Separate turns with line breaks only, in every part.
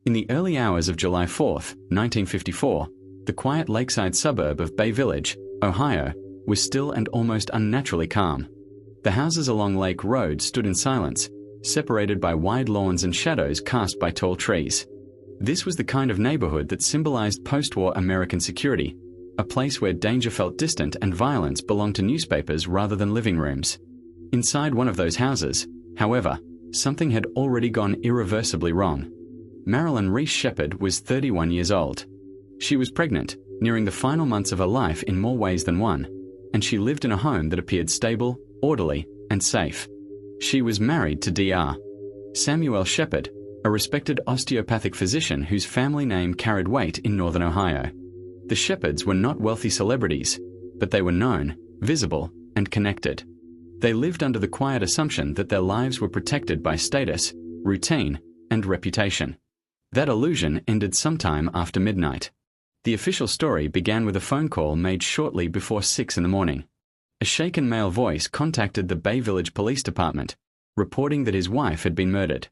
In the early hours of July 4, 1954, the quiet lakeside suburb of Bay Village, Ohio, was still and almost unnaturally calm. The houses along Lake Road stood in silence, separated by wide lawns and shadows cast by tall trees. This was the kind of neighborhood that symbolized post-war American security, a place where danger felt distant and violence belonged to newspapers rather than living rooms. Inside one of those houses, however, something had already gone irreversibly wrong. Marilyn Sheppard was 31 years old. She was pregnant, nearing the final months of her life in more ways than one, and she lived in a home that appeared stable, orderly, and safe. She was married to Dr. Samuel Sheppard, a respected osteopathic physician whose family name carried weight in northern Ohio. The Sheppards were not wealthy celebrities, but they were known, visible, and connected. They lived under the quiet assumption that their lives were protected by status, routine, and reputation. That illusion ended sometime after midnight. The official story began with a phone call made shortly before 6 in the morning. A shaken male voice contacted the Bay Village Police Department, reporting that his wife had been murdered.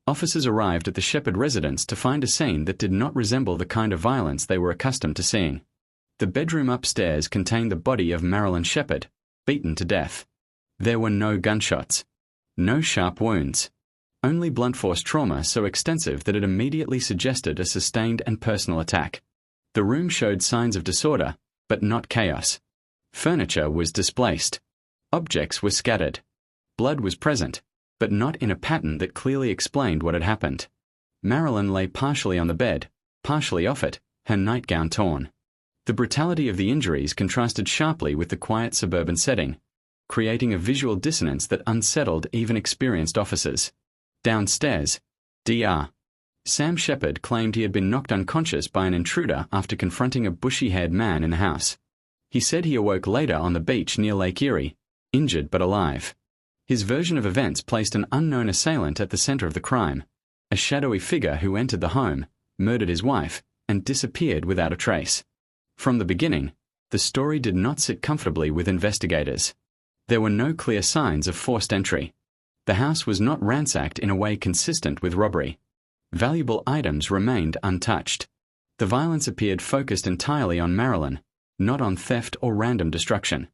Officers arrived at the Sheppard residence to find a scene that did not resemble the kind of violence they were accustomed to seeing. The bedroom upstairs contained the body of Marilyn Sheppard, beaten to death. There were no gunshots, no sharp wounds, only blunt force trauma so extensive that it immediately suggested a sustained and personal attack. The room showed signs of disorder, but not chaos. Furniture was displaced. Objects were scattered. Blood was present, but not in a pattern that clearly explained what had happened. Marilyn lay partially on the bed, partially off it, her nightgown torn. The brutality of the injuries contrasted sharply with the quiet suburban setting, creating a visual dissonance that unsettled even experienced officers. Downstairs, Dr. Sam Sheppard claimed he had been knocked unconscious by an intruder after confronting a bushy-haired man in the house. He said he awoke later on the beach near Lake Erie, injured but alive. His version of events placed an unknown assailant at the center of the crime, a shadowy figure who entered the home, murdered his wife, and disappeared without a trace. From the beginning, the story did not sit comfortably with investigators. There were no clear signs of forced entry. The house was not ransacked in a way consistent with robbery. Valuable items remained untouched. The violence appeared focused entirely on Marilyn, not on theft or random destruction.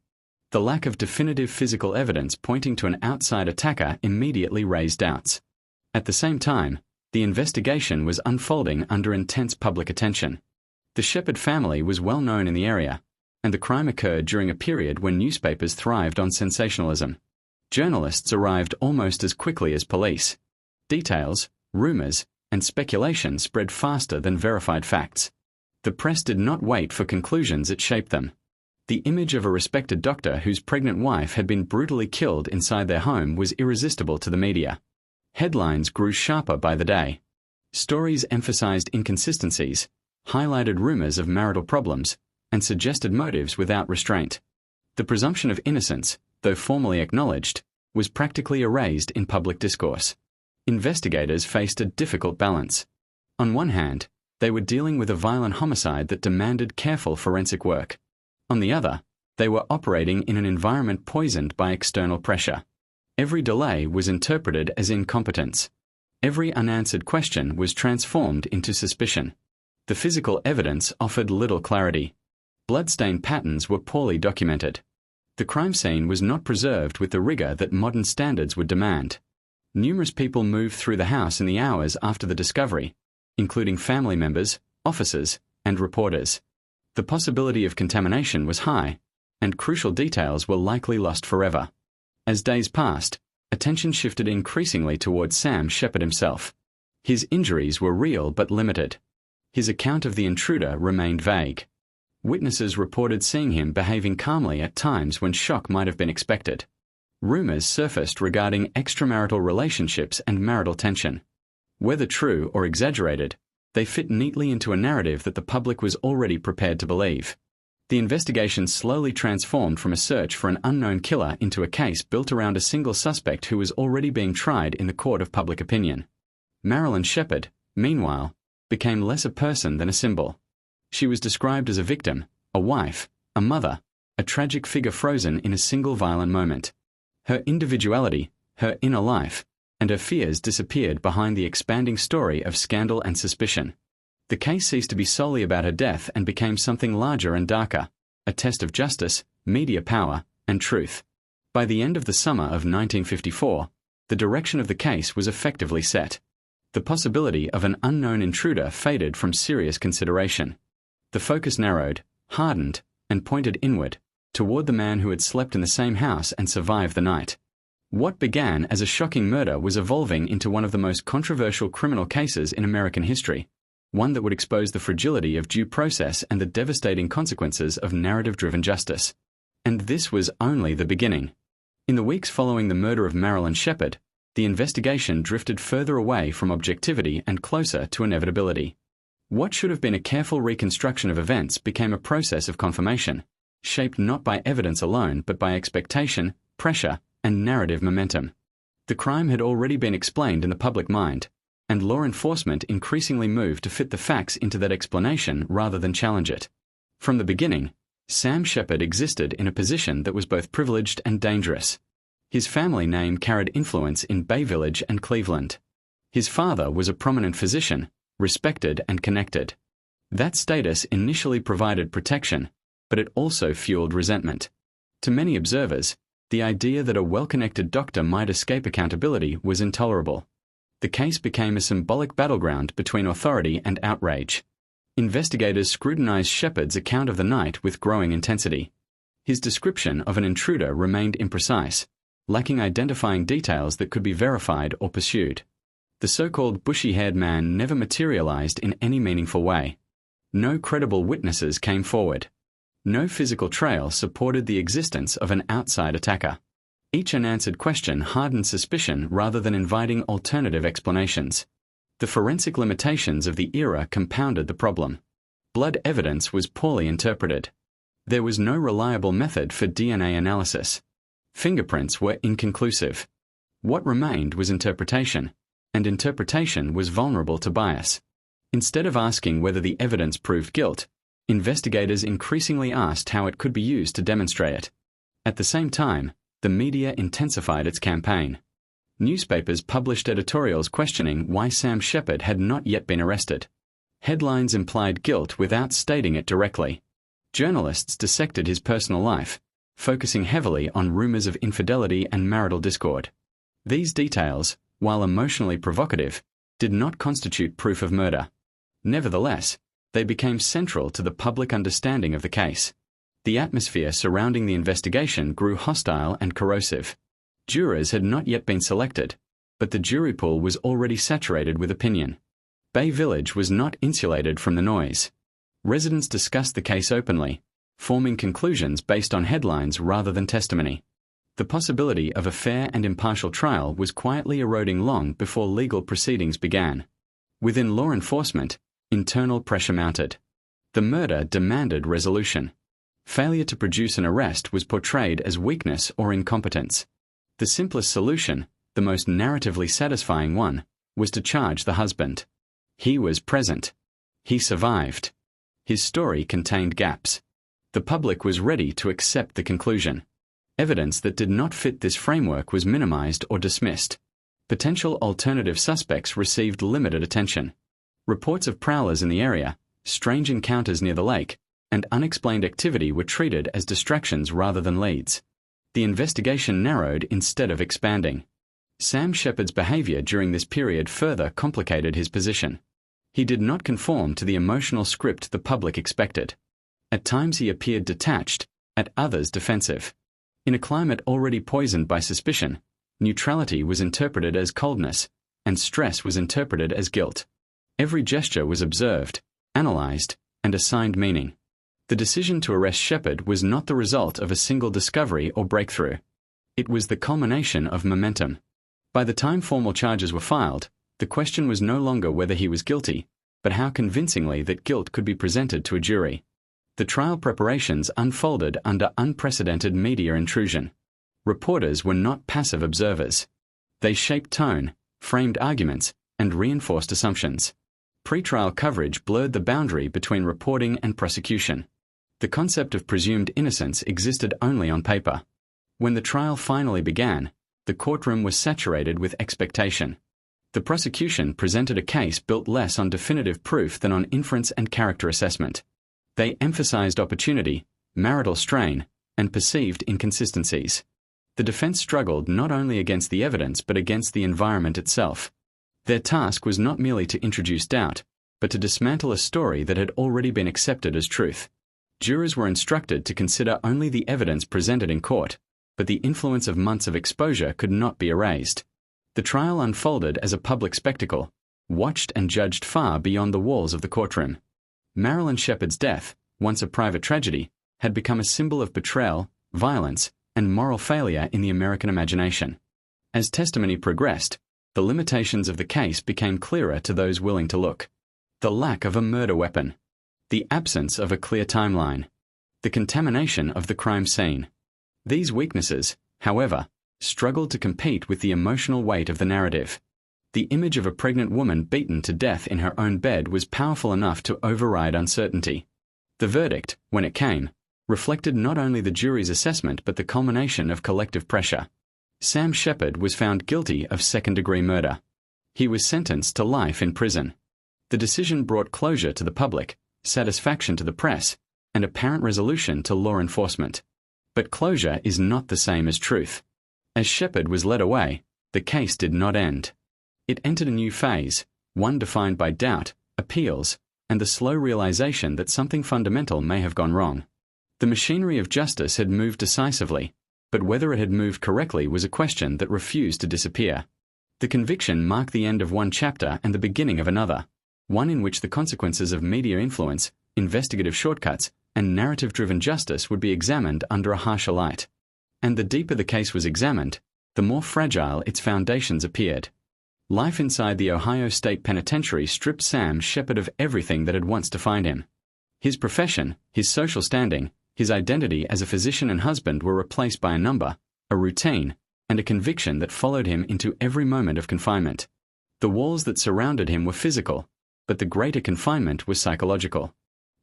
The lack of definitive physical evidence pointing to an outside attacker immediately raised doubts. At the same time, the investigation was unfolding under intense public attention. The Sheppard family was well known in the area, and the crime occurred during a period when newspapers thrived on sensationalism. Journalists arrived almost as quickly as police. Details, rumors, and speculation spread faster than verified facts. The press did not wait for conclusions, it shaped them. The image of a respected doctor whose pregnant wife had been brutally killed inside their home was irresistible to the media. Headlines grew sharper by the day. Stories emphasized inconsistencies, highlighted rumors of marital problems, and suggested motives without restraint. The presumption of innocence, though formally acknowledged, was practically erased in public discourse. Investigators faced a difficult balance. On one hand, they were dealing with a violent homicide that demanded careful forensic work. On the other, they were operating in an environment poisoned by external pressure. Every delay was interpreted as incompetence. Every unanswered question was transformed into suspicion. The physical evidence offered little clarity. Bloodstain patterns were poorly documented. The crime scene was not preserved with the rigor that modern standards would demand. Numerous people moved through the house in the hours after the discovery, including family members, officers, and reporters. The possibility of contamination was high, and crucial details were likely lost forever. As days passed, attention shifted increasingly towards Sam Sheppard himself. His injuries were real but limited. His account of the intruder remained vague. Witnesses reported seeing him behaving calmly at times when shock might have been expected. Rumors surfaced regarding extramarital relationships and marital tension. Whether true or exaggerated, they fit neatly into a narrative that the public was already prepared to believe. The investigation slowly transformed from a search for an unknown killer into a case built around a single suspect who was already being tried in the court of public opinion. Marilyn Sheppard, meanwhile, became less a person than a symbol. She was described as a victim, a wife, a mother, a tragic figure frozen in a single violent moment. Her individuality, her inner life, and her fears disappeared behind the expanding story of scandal and suspicion. The case ceased to be solely about her death and became something larger and darker, a test of justice, media power, and truth. By the end of the summer of 1954, the direction of the case was effectively set. The possibility of an unknown intruder faded from serious consideration. The focus narrowed, hardened, and pointed inward, toward the man who had slept in the same house and survived the night. What began as a shocking murder was evolving into one of the most controversial criminal cases in American history, one that would expose the fragility of due process and the devastating consequences of narrative-driven justice. And this was only the beginning. In the weeks following the murder of Marilyn Sheppard, the investigation drifted further away from objectivity and closer to inevitability. What should have been a careful reconstruction of events became a process of confirmation, shaped not by evidence alone but by expectation, pressure, and narrative momentum. The crime had already been explained in the public mind, and law enforcement increasingly moved to fit the facts into that explanation rather than challenge it. From the beginning, Sam Sheppard existed in a position that was both privileged and dangerous. His family name carried influence in Bay Village and Cleveland. His father was a prominent physician, respected and connected. That status initially provided protection, but it also fueled resentment. To many observers, the idea that a well-connected doctor might escape accountability was intolerable. The case became a symbolic battleground between authority and outrage. Investigators scrutinized Sheppard's account of the night with growing intensity. His description of an intruder remained imprecise, lacking identifying details that could be verified or pursued. The so-called bushy-haired man never materialized in any meaningful way. No credible witnesses came forward. No physical trail supported the existence of an outside attacker. Each unanswered question hardened suspicion rather than inviting alternative explanations. The forensic limitations of the era compounded the problem. Blood evidence was poorly interpreted. There was no reliable method for DNA analysis. Fingerprints were inconclusive. What remained was interpretation, and interpretation was vulnerable to bias. Instead of asking whether the evidence proved guilt, investigators increasingly asked how it could be used to demonstrate it. At the same time, the media intensified its campaign. Newspapers published editorials questioning why Sam Sheppard had not yet been arrested. Headlines implied guilt without stating it directly. Journalists dissected his personal life, focusing heavily on rumors of infidelity and marital discord. These details, while emotionally provocative, did not constitute proof of murder. Nevertheless, they became central to the public understanding of the case. The atmosphere surrounding the investigation grew hostile and corrosive. Jurors had not yet been selected, but the jury pool was already saturated with opinion. Bay Village was not insulated from the noise. Residents discussed the case openly, forming conclusions based on headlines rather than testimony. The possibility of a fair and impartial trial was quietly eroding long before legal proceedings began. Within law enforcement, internal pressure mounted. The murder demanded resolution. Failure to produce an arrest was portrayed as weakness or incompetence. The simplest solution, the most narratively satisfying one, was to charge the husband. He was present. He survived. His story contained gaps. The public was ready to accept the conclusion. Evidence that did not fit this framework was minimized or dismissed. Potential alternative suspects received limited attention. Reports of prowlers in the area, strange encounters near the lake, and unexplained activity were treated as distractions rather than leads. The investigation narrowed instead of expanding. Sam Sheppard's behavior during this period further complicated his position. He did not conform to the emotional script the public expected. At times he appeared detached, at others defensive. In a climate already poisoned by suspicion, neutrality was interpreted as coldness, and stress was interpreted as guilt. Every gesture was observed, analyzed, and assigned meaning. The decision to arrest Sheppard was not the result of a single discovery or breakthrough. It was the culmination of momentum. By the time formal charges were filed, the question was no longer whether he was guilty, but how convincingly that guilt could be presented to a jury. The trial preparations unfolded under unprecedented media intrusion. Reporters were not passive observers. They shaped tone, framed arguments, and reinforced assumptions. Pre-trial coverage blurred the boundary between reporting and prosecution. The concept of presumed innocence existed only on paper. When the trial finally began, The courtroom was saturated with expectation. The prosecution presented a case built less on definitive proof than on inference and character assessment. They emphasized opportunity, marital strain, and perceived inconsistencies. The defense struggled not only against the evidence but against the environment itself. Their task was not merely to introduce doubt, but to dismantle a story that had already been accepted as truth. Jurors were instructed to consider only the evidence presented in court, but the influence of months of exposure could not be erased. The trial unfolded as a public spectacle, watched and judged far beyond the walls of the courtroom. Marilyn Sheppard's death, once a private tragedy, had become a symbol of betrayal, violence, and moral failure in the American imagination. As testimony progressed, the limitations of the case became clearer to those willing to look. The lack of a murder weapon, the absence of a clear timeline, the contamination of the crime scene. These weaknesses, however, struggled to compete with the emotional weight of the narrative. The image of a pregnant woman beaten to death in her own bed was powerful enough to override uncertainty. The verdict, when it came, reflected not only the jury's assessment but the culmination of collective pressure. Sam Sheppard was found guilty of second-degree murder. He was sentenced to life in prison. The decision brought closure to the public, satisfaction to the press, and apparent resolution to law enforcement. But closure is not the same as truth. As Sheppard was led away, the case did not end. It entered a new phase, one defined by doubt, appeals, and the slow realization that something fundamental may have gone wrong. The machinery of justice had moved decisively, but whether it had moved correctly was a question that refused to disappear. The conviction marked the end of one chapter and the beginning of another, one in which the consequences of media influence, investigative shortcuts, and narrative-driven justice would be examined under a harsher light. And the deeper the case was examined, the more fragile its foundations appeared. Life inside the Ohio State Penitentiary stripped Sam Sheppard of everything that had once defined him. His profession, his social standing, his identity as a physician and husband were replaced by a number, a routine, and a conviction that followed him into every moment of confinement. The walls that surrounded him were physical, but the greater confinement was psychological.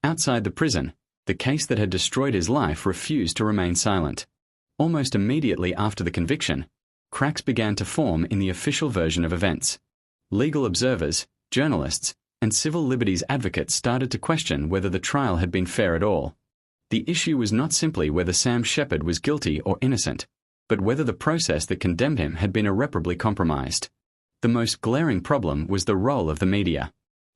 Outside the prison, the case that had destroyed his life refused to remain silent. Almost immediately after the conviction, cracks began to form in the official version of events. Legal observers, journalists, and civil liberties advocates started to question whether the trial had been fair at all. The issue was not simply whether Sam Sheppard was guilty or innocent, but whether the process that condemned him had been irreparably compromised. The most glaring problem was the role of the media.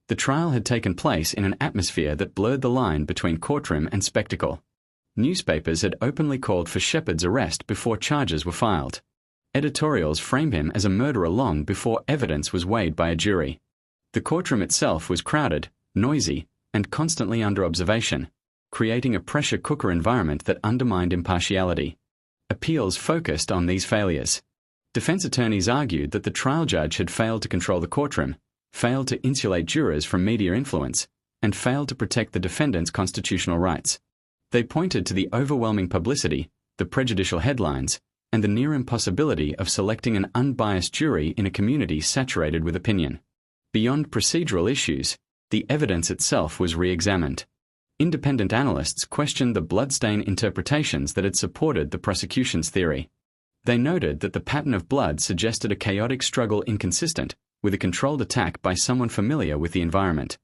The trial had taken place in an atmosphere that blurred the line between courtroom and spectacle. Newspapers had openly called for Sheppard's arrest before charges were filed. Editorials framed him as a murderer long before evidence was weighed by a jury. The courtroom itself was crowded, noisy, and constantly under observation, creating a pressure cooker environment that undermined impartiality. Appeals focused on these failures. Defense attorneys argued that the trial judge had failed to control the courtroom, failed to insulate jurors from media influence, and failed to protect the defendant's constitutional rights. They pointed to the overwhelming publicity, the prejudicial headlines, and the near impossibility of selecting an unbiased jury in a community saturated with opinion. Beyond procedural issues, the evidence itself was re-examined. Independent analysts questioned the bloodstain interpretations that had supported the prosecution's theory. They noted that the pattern of blood suggested a chaotic struggle inconsistent with a controlled attack by someone familiar with the environment.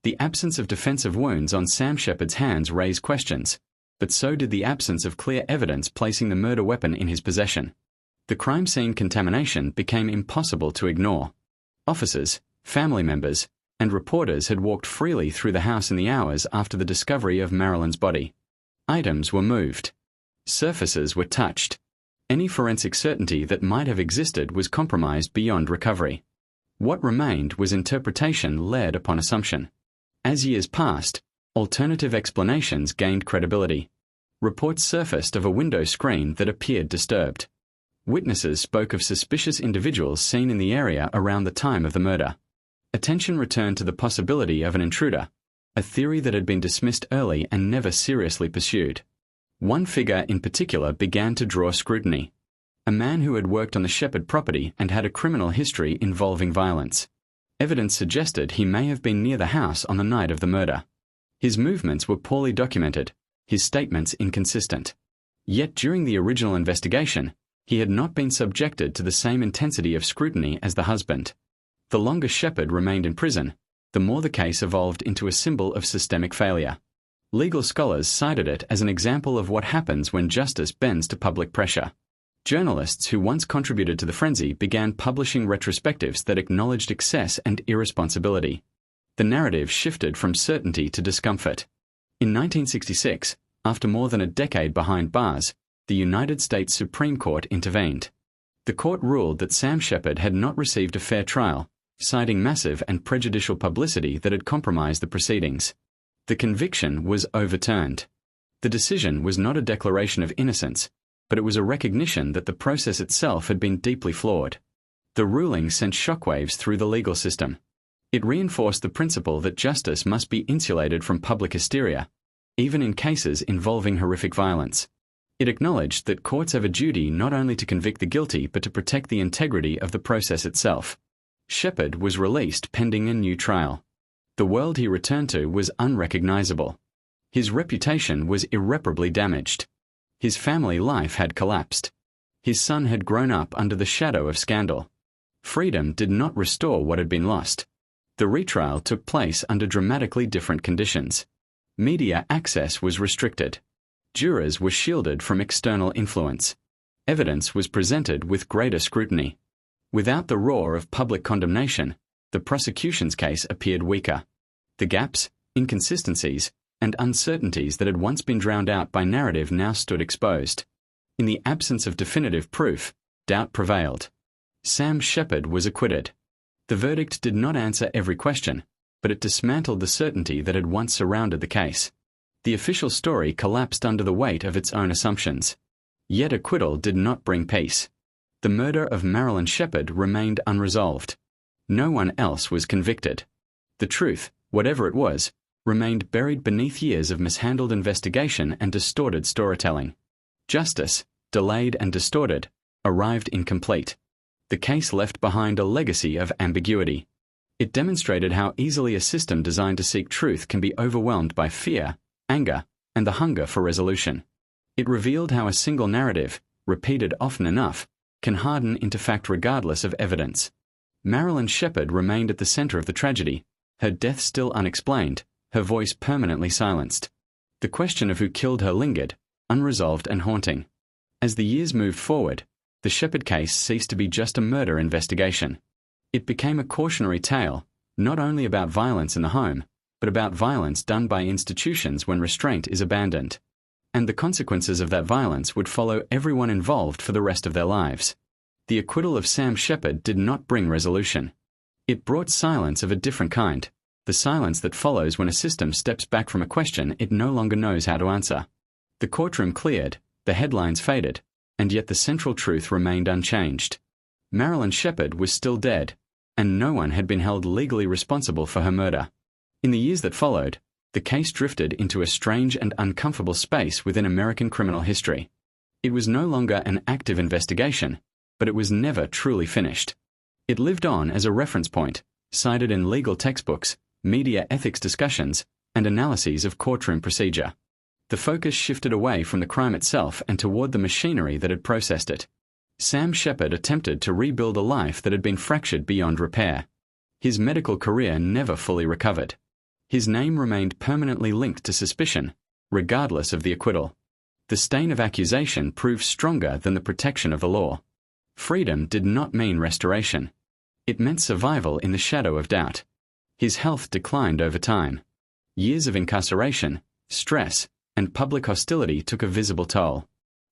The absence of defensive wounds on Sam Sheppard's hands raised questions, but so did the absence of clear evidence placing the murder weapon in his possession. The crime scene contamination became impossible to ignore. Officers, family members, and reporters had walked freely through the house in the hours after the discovery of Marilyn's body. Items were moved. Surfaces were touched. Any forensic certainty that might have existed was compromised beyond recovery. What remained was interpretation led upon assumption. As years passed, alternative explanations gained credibility. Reports surfaced of a window screen that appeared disturbed. Witnesses spoke of suspicious individuals seen in the area around the time of the murder. Attention returned to the possibility of an intruder, a theory that had been dismissed early and never seriously pursued. One figure in particular began to draw scrutiny. A man who had worked on the Sheppard property and had a criminal history involving violence. Evidence suggested he may have been near the house on the night of the murder. His movements were poorly documented, his statements inconsistent. Yet during the original investigation, He had not been subjected to the same intensity of scrutiny as the husband. The longer Sheppard remained in prison, the more the case evolved into a symbol of systemic failure. Legal scholars cited it as an example of what happens when justice bends to public pressure. Journalists who once contributed to the frenzy began publishing retrospectives that acknowledged excess and irresponsibility. The narrative shifted from certainty to discomfort. In 1966, after more than a decade behind bars, the United States Supreme Court intervened. The court ruled that Sam Sheppard had not received a fair trial, citing massive and prejudicial publicity that had compromised the proceedings. The conviction was overturned. The decision was not a declaration of innocence, but it was a recognition that the process itself had been deeply flawed. The ruling sent shockwaves through the legal system. It reinforced the principle that justice must be insulated from public hysteria, even in cases involving horrific violence. It acknowledged that courts have a duty not only to convict the guilty but to protect the integrity of the process itself. Sheppard was released pending a new trial. The world he returned to was unrecognizable. His reputation was irreparably damaged. His family life had collapsed. His son had grown up under the shadow of scandal. Freedom did not restore what had been lost. The retrial took place under dramatically different conditions. Media access was restricted. Jurors were shielded from external influence. Evidence was presented with greater scrutiny. Without the roar of public condemnation, the prosecution's case appeared weaker. The gaps, inconsistencies, and uncertainties that had once been drowned out by narrative now stood exposed. In the absence of definitive proof, doubt prevailed. Sam Sheppard was acquitted. The verdict did not answer every question, but it dismantled the certainty that had once surrounded the case. The official story collapsed under the weight of its own assumptions. Yet acquittal did not bring peace. The murder of Marilyn Sheppard remained unresolved. No one else was convicted. The truth, whatever it was, remained buried beneath years of mishandled investigation and distorted storytelling. Justice, delayed and distorted, arrived incomplete. The case left behind a legacy of ambiguity. It demonstrated how easily a system designed to seek truth can be overwhelmed by fear, anger, and the hunger for resolution. It revealed how a single narrative, repeated often enough, can harden into fact regardless of evidence. Marilyn Sheppard remained at the center of the tragedy, her death still unexplained, her voice permanently silenced. The question of who killed her lingered, unresolved and haunting. As the years moved forward, the Sheppard case ceased to be just a murder investigation. It became a cautionary tale, not only about violence in the home, but about violence done by institutions when restraint is abandoned. And the consequences of that violence would follow everyone involved for the rest of their lives. The acquittal of Sam Sheppard did not bring resolution. It brought silence of a different kind, the silence that follows when a system steps back from a question it no longer knows how to answer. The courtroom cleared, the headlines faded, and yet the central truth remained unchanged. Marilyn Sheppard was still dead, and no one had been held legally responsible for her murder. In the years that followed, the case drifted into a strange and uncomfortable space within American criminal history. It was no longer an active investigation, but it was never truly finished. It lived on as a reference point, cited in legal textbooks, media ethics discussions, and analyses of courtroom procedure. The focus shifted away from the crime itself and toward the machinery that had processed it. Sam Sheppard attempted to rebuild a life that had been fractured beyond repair. His medical career never fully recovered. His name remained permanently linked to suspicion, regardless of the acquittal. The stain of accusation proved stronger than the protection of the law. Freedom did not mean restoration. It meant survival in the shadow of doubt. His health declined over time. Years of incarceration, stress, and public hostility took a visible toll.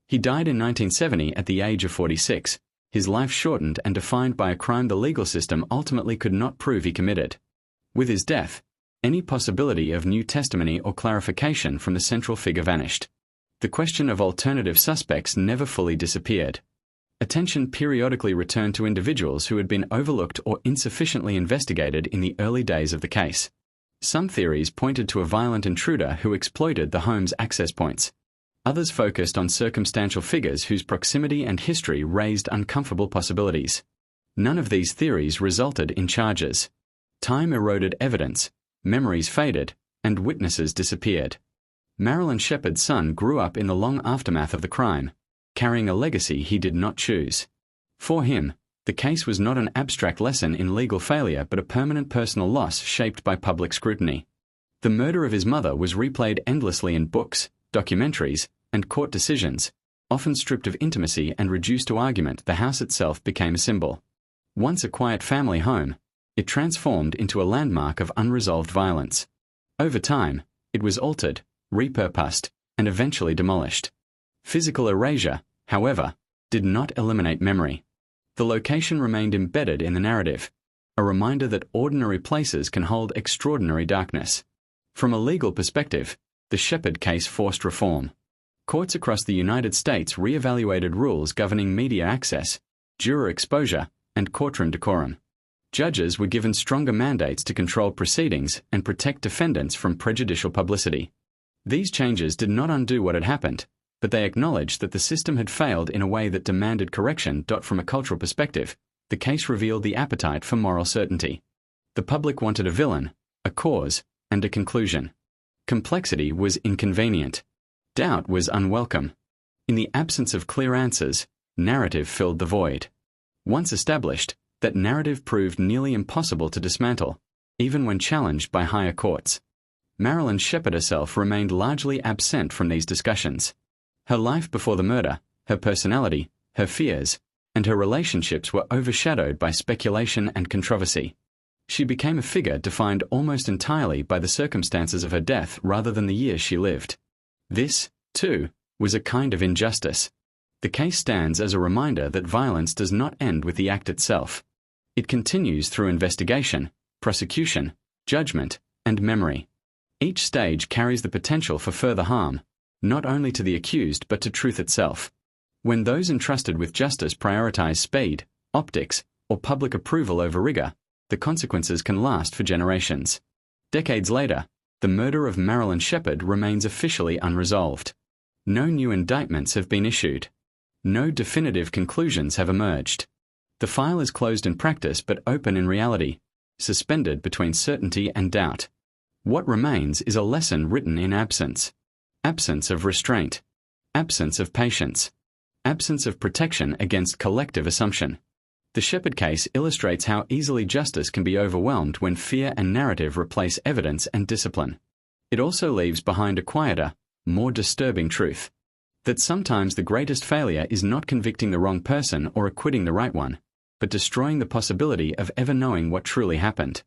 He died in 1970 at the age of 46, his life shortened and defined by a crime the legal system ultimately could not prove he committed. With his death, any possibility of new testimony or clarification from the central figure vanished. The question of alternative suspects never fully disappeared. Attention periodically returned to individuals who had been overlooked or insufficiently investigated in the early days of the case. Some theories pointed to a violent intruder who exploited the home's access points. Others focused on circumstantial figures whose proximity and history raised uncomfortable possibilities. None of these theories resulted in charges. Time eroded evidence, memories faded, and witnesses disappeared. Marilyn Sheppard's son grew up in the long aftermath of the crime, carrying a legacy he did not choose. For him, the case was not an abstract lesson in legal failure but a permanent personal loss shaped by public scrutiny. The murder of his mother was replayed endlessly in books, documentaries, and court decisions. Often stripped of intimacy and reduced to argument, the house itself became a symbol. Once a quiet family home, it transformed into a landmark of unresolved violence. Over time, it was altered, repurposed, and eventually demolished. Physical erasure, however, did not eliminate memory. The location remained embedded in the narrative, a reminder that ordinary places can hold extraordinary darkness. From a legal perspective, the Sheppard case forced reform. Courts across the United States re-evaluated rules governing media access, juror exposure, and courtroom decorum. Judges were given stronger mandates to control proceedings and protect defendants from prejudicial publicity. These changes did not undo what had happened, but they acknowledged that the system had failed in a way that demanded correction. From a cultural perspective, the case revealed the appetite for moral certainty. The public wanted a villain, a cause, and a conclusion. Complexity was inconvenient. Doubt was unwelcome. In the absence of clear answers, narrative filled the void. Once established, that narrative proved nearly impossible to dismantle, even when challenged by higher courts. Marilyn Sheppard herself remained largely absent from these discussions. Her life before the murder, her personality, her fears, and her relationships were overshadowed by speculation and controversy. She became a figure defined almost entirely by the circumstances of her death rather than the years she lived. This, too, was a kind of injustice. The case stands as a reminder that violence does not end with the act itself. It continues through investigation, prosecution, judgment, and memory. Each stage carries the potential for further harm, not only to the accused but to truth itself. When those entrusted with justice prioritize speed, optics, or public approval over rigor, the consequences can last for generations. Decades later, the murder of Marilyn Sheppard remains officially unresolved. No new indictments have been issued. No definitive conclusions have emerged. The file is closed in practice but open in reality, suspended between certainty and doubt. What remains is a lesson written in absence. Absence of restraint. Absence of patience. Absence of protection against collective assumption. The Sheppard case illustrates how easily justice can be overwhelmed when fear and narrative replace evidence and discipline. It also leaves behind a quieter, more disturbing truth. That sometimes the greatest failure is not convicting the wrong person or acquitting the right one, but destroying the possibility of ever knowing what truly happened.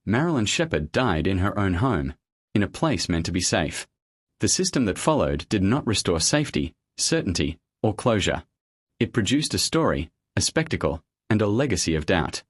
Marilyn Sheppard died in her own home, in a place meant to be safe. The system that followed did not restore safety, certainty, or closure. It produced a story, a spectacle, and a legacy of doubt.